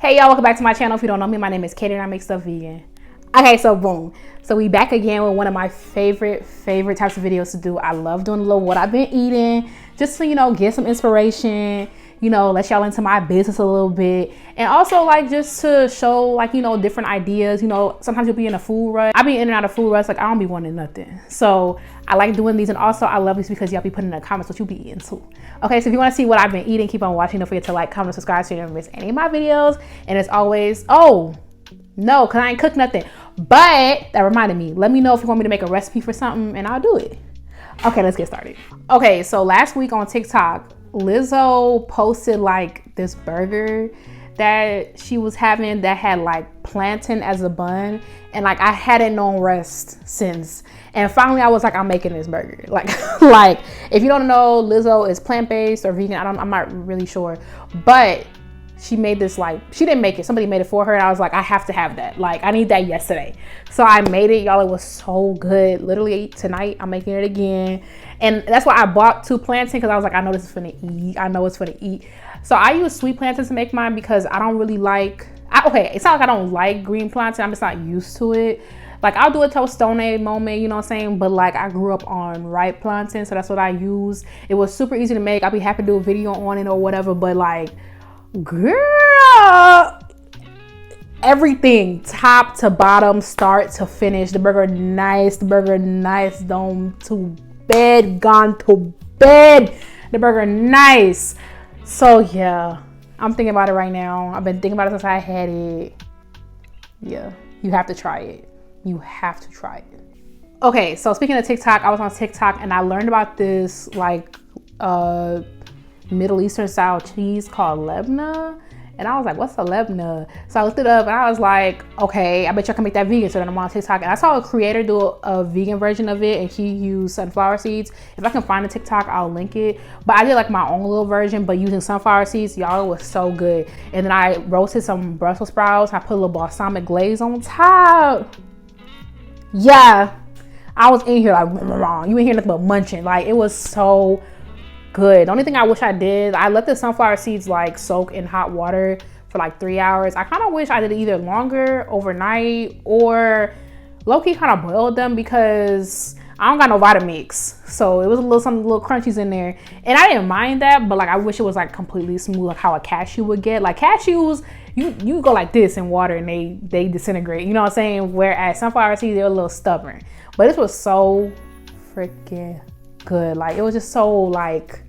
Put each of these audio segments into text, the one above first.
Hey y'all, welcome back to my channel. If you don't know me, my name is Katie and I make stuff vegan. Okay, so boom. So we back again with one of my favorite types of videos to do. I love doing a little what I've been eating, just to, get some inspiration, let y'all into my business a little bit. And also like just to show different ideas. Sometimes you'll be in a food rush. I be in and out of food rush, like I don't be wanting nothing. So I like doing these, and also I love these because y'all be putting in the comments what you be eating too. Okay, so if you want to see what I've been eating, keep on watching. Don't forget to like, comment, subscribe so you don't miss any of my videos. And as always, oh no, because I ain't cooked nothing. But that reminded me, let me know if you want me to make a recipe for something and I'll do it. Okay, let's get started. Okay, so last week on TikTok, Lizzo posted like this burger that she was having that had like plantain as a bun, and like I hadn't known rest since. And finally I was like, I'm making this burger. Like if you don't know, Lizzo is plant-based or vegan. I'm not really sure, but she made this, like, she didn't make it, somebody made it for her, and I was like, I have to have that. Like, I need that yesterday. So I made it, y'all. It was so good. Literally tonight I'm making it again, and that's why I bought 2 plantain, because I was like, I know this is finna eat. I know it's finna eat. So I use sweet plantain to make mine because I don't really like, okay, it's not like I don't like green plantain, I'm just not used to it. Like, I'll do a tostone moment, you know what I'm saying? But like, I grew up on ripe plantain, so that's what I use. It was super easy to make. I'll be happy to do a video on it or whatever, but like, girl, everything top to bottom, start to finish, the burger nice, gone to bed, the burger nice. So yeah, I'm thinking about it right now. I've been thinking about it since I had it. Yeah, you have to try it. Okay, so speaking of TikTok, I was on TikTok and I learned about this like Middle Eastern style cheese called lebna, and I was like, what's a lebna? So I looked it up and I was like, okay, I bet y'all can make that vegan. So then I'm on TikTok and I saw a creator do a vegan version of it, and he used sunflower seeds. If I can find a TikTok, I'll link it. But I did like my own little version, but using sunflower seeds. Y'all, it was so good. And then I roasted some Brussels sprouts. I put a little balsamic glaze on top. Yeah, I was in here like, you ain't hear nothing but munching. Like, it was so good. The only thing I wish I did, I let the sunflower seeds like soak in hot water for like 3 hours. I kind of wish I did it either longer, overnight, or low-key kind of boiled them, because I don't got no Vitamix. So it was some little crunchies in there, and I didn't mind that, but like I wish it was like completely smooth, like how a cashew would get. Like cashews, you go like this in water and they disintegrate, you know what I'm saying? Whereas sunflower seeds, they're a little stubborn. But this was so freaking good. Like, it was just so like,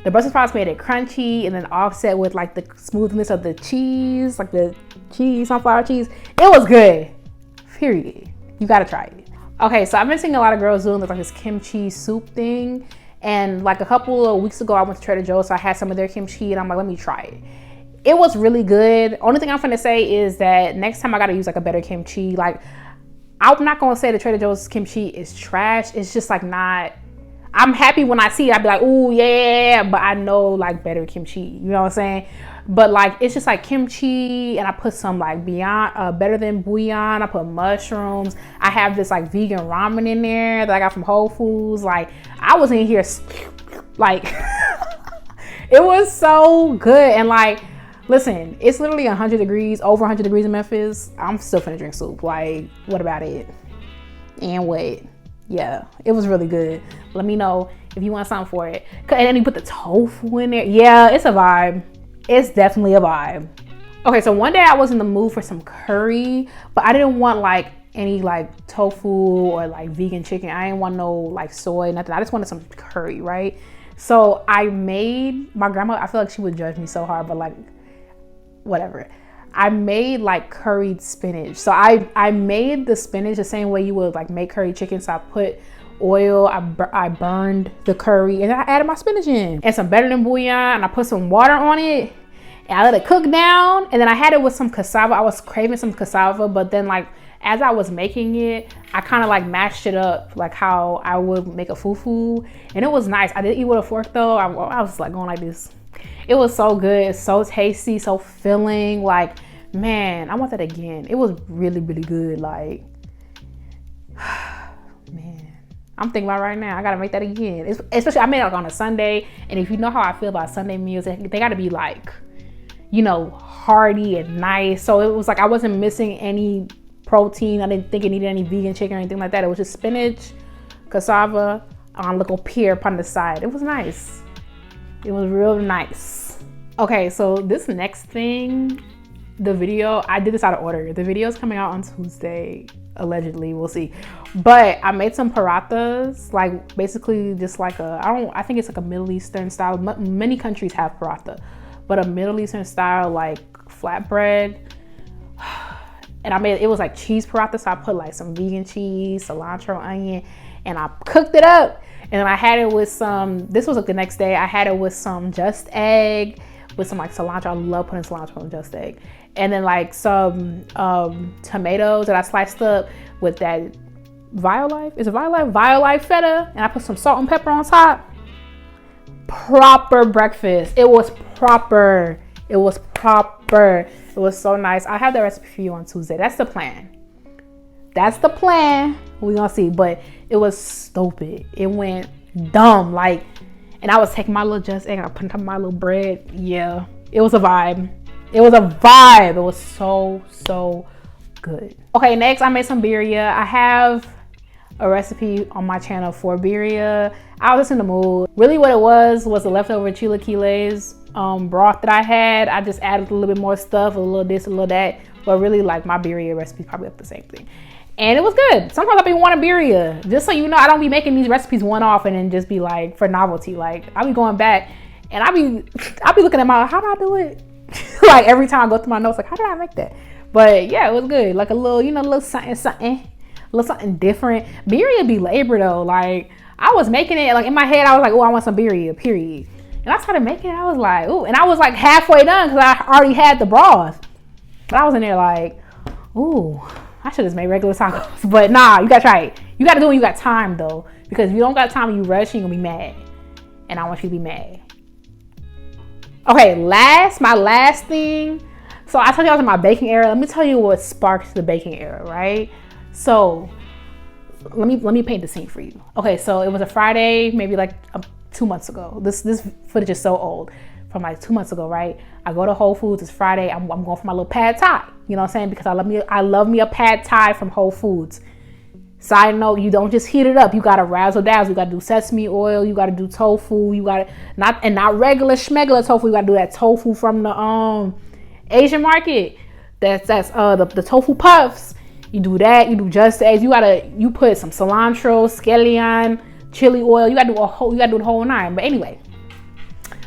the Brussels sprouts made it crunchy and then offset with like the smoothness of the cheese, like the cheese, sunflower cheese. It was good, period. You gotta try it. Okay, so I've been seeing a lot of girls doing like this kimchi soup thing, and like a couple of weeks ago I went to Trader Joe's, so I had some of their kimchi and I'm like, let me try it. It was really good. Only thing I'm gonna say is that next time I gotta use like a better kimchi. Like, I'm not gonna say the Trader Joe's kimchi is trash. It's just like not, I'm happy when I see it. I'd be like, ooh, yeah, but I know like better kimchi, you know what I'm saying? But like, it's just like kimchi, and I put some like beyond, better than bouillon. I put mushrooms. I have this like vegan ramen in there that I got from Whole Foods. Like, I was in here, like, it was so good. And like, listen, it's literally 100 degrees, over 100 degrees in Memphis. I'm still finna drink soup. Like, what about it? And what? Yeah, it was really good. Let me know if you want something for it. And then you put the tofu in there. Yeah, it's a vibe. It's definitely a vibe. Okay, so one day I was in the mood for some curry, but I didn't want like any like tofu or like vegan chicken. I didn't want no like soy, nothing. I just wanted some curry, right? So I made, my grandma, I feel like she would judge me so hard, but like, whatever. I made like curried spinach. So I made the spinach the same way you would like make curry chicken. So I put oil, I burned the curry, and I added my spinach in and some better than bouillon, and I put some water on it and I let it cook down, and then I had it with some cassava. I was craving some cassava, but then like as I was making it, I kind of like mashed it up like how I would make a fufu, and it was nice. I did eat with a fork though. I was like going like this. It was so good, so tasty, so filling. Like, man, I want that again. It was really, really good. Like, man, I'm thinking about right now, I gotta make that again. Especially I made it like on a Sunday, and if you know how I feel about Sunday meals, they gotta be like, you know, hearty and nice. So it was like I wasn't missing any protein. I didn't think it needed any vegan chicken or anything like that. It was just spinach, cassava, on little pear upon the side. It was nice. It was real nice. Okay, so this next thing, the video, I did this out of order. The video is coming out on Tuesday, allegedly, we'll see. But I made some parathas, like basically just like I think it's like a Middle Eastern style. Many countries have paratha, but a Middle Eastern style like flatbread. And it was like cheese paratha, so I put like some vegan cheese, cilantro, onion, and I cooked it up. And then I had it with some, this was like the next day, I had it with some just egg, with some like cilantro. I love putting cilantro on just egg. And then like some tomatoes that I sliced up with that Violife feta, and I put some salt and pepper on top. Proper breakfast. It was proper. It was so nice. I have the recipe for you on Tuesday. That's the plan. We gonna see. But it was stupid. It went dumb. Like, and I was taking my little just egg and I put it on my little bread. Yeah, it was a vibe. It was so good. Okay, next I made some birria. I have a recipe on my channel for birria. I was just in the mood. Really what it was the leftover chilaquiles broth that I had. I just added a little bit more stuff, a little this, a little that. But really, like, my birria recipe is probably like the same thing. And it was good. Sometimes I be wanting birria. Just so you know, I don't be making these recipes one-off and then just be like for novelty. Like, I be going back and I be looking at how do I do it? Like every time I go through my notes, like, how did I make that? But yeah, it was good. Like a little, you know, a little something different. Birria be labor though. Like, I was making it, like in my head, I was like, oh, I want some birria, period. And I started making it, I was like, ooh. And I was like halfway done because I already had the broth. But I was in there like, ooh, I should have just made regular tacos. But nah, you gotta try it. You gotta do it when you got time though. Because if you don't got time and you rush, you're gonna be mad. And I want you to be mad. Okay, my last thing. So I told you I was in my baking era. Let me tell you what sparked the baking era, right? So let me paint the scene for you. Okay, so it was a Friday, maybe like 2 months ago. This footage is so old, from like 2 months ago, right? I go to Whole Foods. It's Friday. I'm going for my little pad thai. You know what I'm saying? Because I love me a pad thai from Whole Foods. Side note, you don't just heat it up. You gotta razzle dazzle. You gotta do sesame oil. You gotta do tofu. You gotta not regular schmegular tofu. You gotta do that tofu from the Asian market. That's the tofu puffs. You do that. You do just eggs. You put some cilantro, scallion, chili oil. You gotta do the whole nine. But anyway,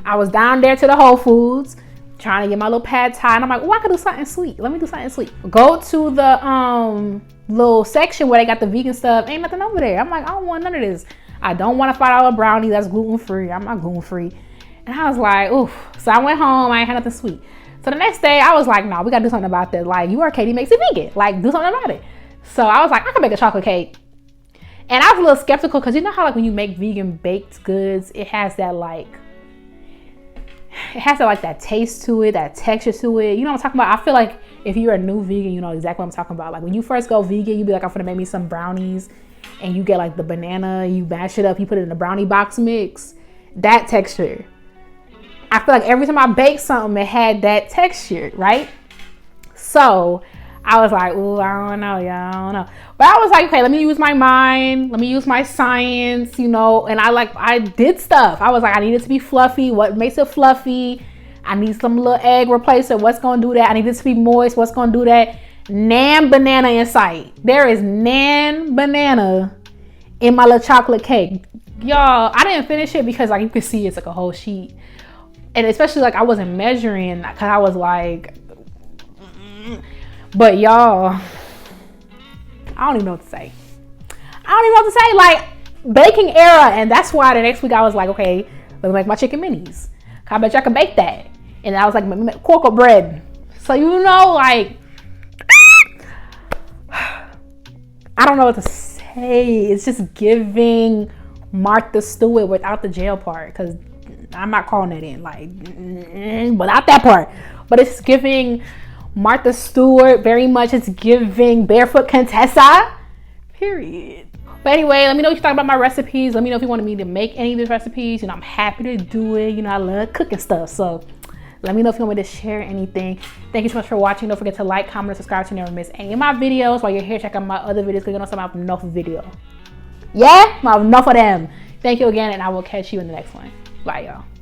I was down there to the Whole Foods trying to get my little pad thai, and I'm like, oh, I could do something sweet. Let me do something sweet. Go to the little section where they got the vegan stuff. Ain't nothing over there. I'm like, I don't want none of this. I don't want a $5 brownie that's gluten free. I'm not gluten free. And I was like, oof. So I went home. I ain't had nothing sweet. So the next day I was like, no, we gotta do something about this. Like, Katie makes it vegan. Like, do something about it. So I was like, I can make a chocolate cake. And I was a little skeptical because you know how like when you make vegan baked goods, it has that that taste to it, that texture to it. You know what I'm talking about? I feel like if you're a new vegan, you know exactly what I'm talking about. Like when you first go vegan, you be like, I'm gonna make me some brownies, and you get like the banana, you mash it up, you put it in the brownie box mix. That texture. I feel like every time I baked something, it had that texture, right? So I was like, ooh, I don't know, y'all, I don't know. But I was like, okay, let me use my mind, let me use my science, you know, and I did stuff. I was like, I need it to be fluffy. What makes it fluffy? I need some little egg replacer. What's gonna do that? I need it to be moist. What's gonna do that? Nan banana in sight. There is nan banana in my little chocolate cake. Y'all, I didn't finish it because like you can see it's like a whole sheet. And especially like I wasn't measuring because I was like, but y'all, I don't even know what to say. Like baking era. And that's why the next week I was like, okay, let me make my chicken minis. I bet you I can bake that. And I was like, cocoa bread. So, you know, like, I don't know what to say. It's just giving Martha Stewart without the jail part. Because I'm not calling that in. Like, without that part. But it's giving Martha Stewart very much. It's giving Barefoot Contessa. Period. But anyway, let me know what you thought about my recipes. Let me know if you wanted me to make any of these recipes. You know, I'm happy to do it. You know, I love cooking stuff. So Let me know if you want me to share anything. Thank you so much for watching. Don't forget to like, comment, and subscribe to never miss any of my videos. While you're here, check out my other videos because you know some have enough video. Yeah, I have enough of them. Thank you again, and I will catch you in the next one. Bye, y'all.